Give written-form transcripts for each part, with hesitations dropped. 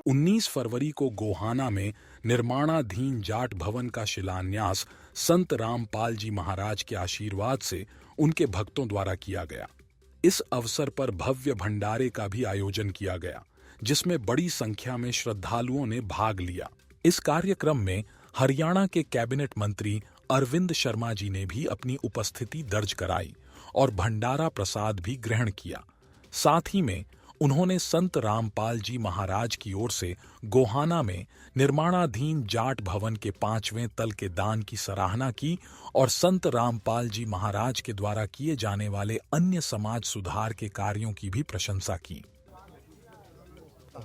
19 फरवरी को गोहाना में निर्माणाधीन जाट भवन का शिलान्यास संत रामपाल जी महाराज के आशीर्वाद से उनके भक्तों द्वारा किया गया। इस अवसर पर भव्य भंडारे का भी आयोजन किया गया, जिसमें बड़ी संख्या में श्रद्धालुओं ने भाग लिया। इस कार्यक्रम में हरियाणा के कैबिनेट मंत्री अरविंद शर्मा जी ने भी अपनी उपस्थिति दर्ज कराई और भंडारा प्रसाद भी ग्रहण किया। साथ ही में उन्होंने संत रामपाल जी महाराज की ओर से गोहाना में निर्माणाधीन जाट भवन के 5वें तल के दान की सराहना की और संत रामपाल जी महाराज के द्वारा किए जाने वाले अन्य समाज सुधार के कार्यों की भी प्रशंसा की।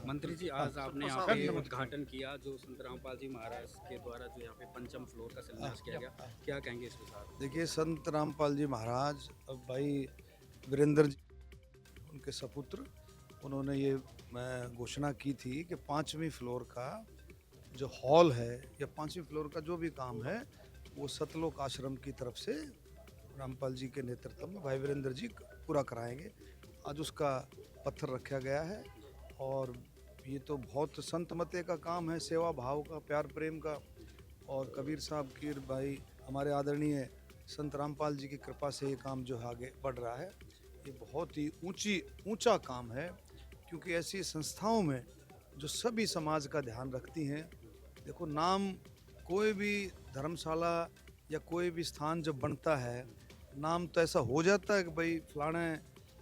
मंत्री जी, आज आपने यहाँ पे उद्घाटन किया जो संत रामपाल जी महाराज के द्वारा जो यहाँ पे 5म फ्लोर का शिलान्यास किया गया, क्या कहेंगे इस विषय? देखिए, संत रामपाल जी महाराज भाई वीरेंद्र जी उनके सपुत्र, उन्होंने ये घोषणा की थी कि 5वीं फ्लोर का जो हॉल है या 5वीं फ्लोर का जो भी काम है वो सतलोक आश्रम की तरफ से रामपाल जी के नेतृत्व में भाई वीरेंद्र जी पूरा कराएंगे। आज उसका पत्थर रखा गया है और ये तो बहुत संत मते का काम है, सेवा भाव का, प्यार प्रेम का। और कबीर साहब की भाई हमारे आदरणीय संत रामपाल जी की कृपा से ये काम जो है आगे बढ़ रहा है। ये बहुत ही ऊंचा काम है, क्योंकि ऐसी संस्थाओं में जो सभी समाज का ध्यान रखती हैं। देखो, नाम कोई भी धर्मशाला या कोई भी स्थान जब बनता है, नाम तो ऐसा हो जाता है कि भाई फलाना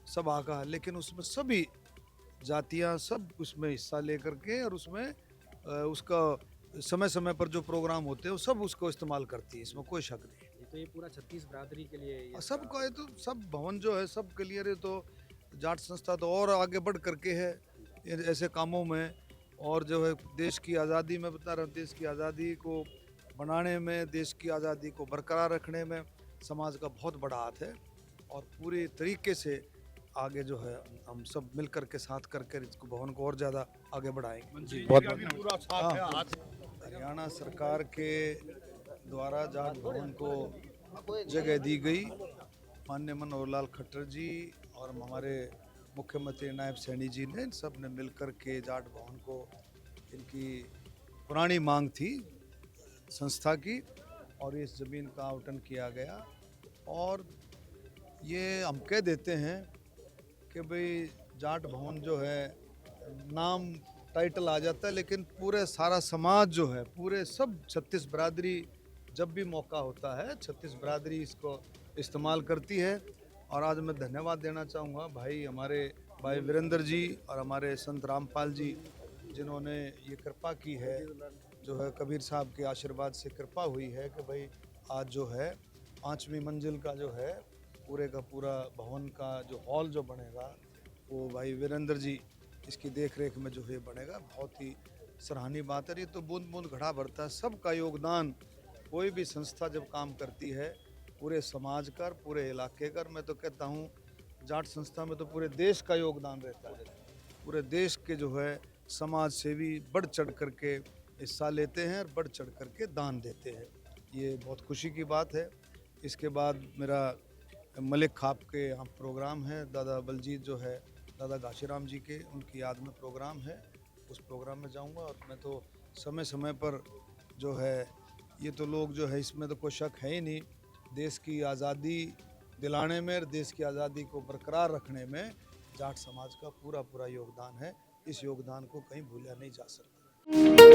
सभा का, लेकिन उसमें सभी जातियां सब उसमें हिस्सा लेकर के और उसमें उसका समय समय पर जो प्रोग्राम होते हैं वो सब उसको इस्तेमाल करती है, इसमें कोई शक नहीं। तो ये पूरा 36 बिरादरी के लिए ये सबका, ये तो सब भवन जो है सब के लिए, तो जाट संस्था तो और आगे बढ़ करके है ऐसे कामों में। और जो है देश की आज़ादी में बता रहा हूँ, देश की आज़ादी को बनाने में, देश की आज़ादी को बरकरार रखने में समाज का बहुत बड़ा हाथ है। और पूरे तरीके से आगे जो है हम सब मिल करके साथ करके इसको भवन को और ज़्यादा आगे बढ़ाएंगे। बहुत हरियाणा सरकार के द्वारा जाट भवन को जगह दी गई। माननीय मनोहर लाल खट्टर जी और हमारे मुख्यमंत्री नायब सैनी जी ने सब ने मिलकर के जाट भवन को, इनकी पुरानी मांग थी संस्था की, और इस ज़मीन का आवंटन किया गया। और ये हम कह देते हैं कि भाई जाट भवन जो है नाम टाइटल आ जाता है, लेकिन पूरे सारा समाज जो है, पूरे सब 36 बिरादरी जब भी मौका होता है 36 बिरादरी इसको इस्तेमाल करती है। और आज मैं धन्यवाद देना चाहूँगा भाई हमारे भाई वीरेंद्र जी और हमारे संत रामपाल जी, जिन्होंने ये कृपा की है, जो है कबीर साहब के आशीर्वाद से कृपा हुई है कि भाई आज जो है 5वीं मंजिल का जो है पूरे का पूरा भवन का जो हॉल जो बनेगा वो भाई वीरेंद्र जी इसकी देख रेख में जो है बनेगा। बहुत ही सराहनीय बात है। ये तो बूंद बूंद घड़ा भरता है, सबका योगदान। कोई भी संस्था जब काम करती है पूरे समाज का, पूरे इलाके का, मैं तो कहता हूँ जाट संस्था में तो पूरे देश का योगदान रहता है। पूरे देश के जो है समाज सेवी बढ़ चढ़ करके हिस्सा लेते हैं और बढ़ चढ़ करके दान देते हैं। ये बहुत खुशी की बात है। इसके बाद मेरा मलिक खाप के यहाँ प्रोग्राम है, दादा बलजीत जो है दादा घाशीराम जी के, उनकी याद में प्रोग्राम है। उस प्रोग्राम में जाऊंगा। और मैं तो समय समय पर जो है, ये तो लोग जो है इसमें तो कोई शक है ही नहीं, देश की आज़ादी दिलाने में, देश की आज़ादी को बरकरार रखने में जाट समाज का पूरा योगदान है। इस योगदान को कहीं भूला नहीं जा सकता।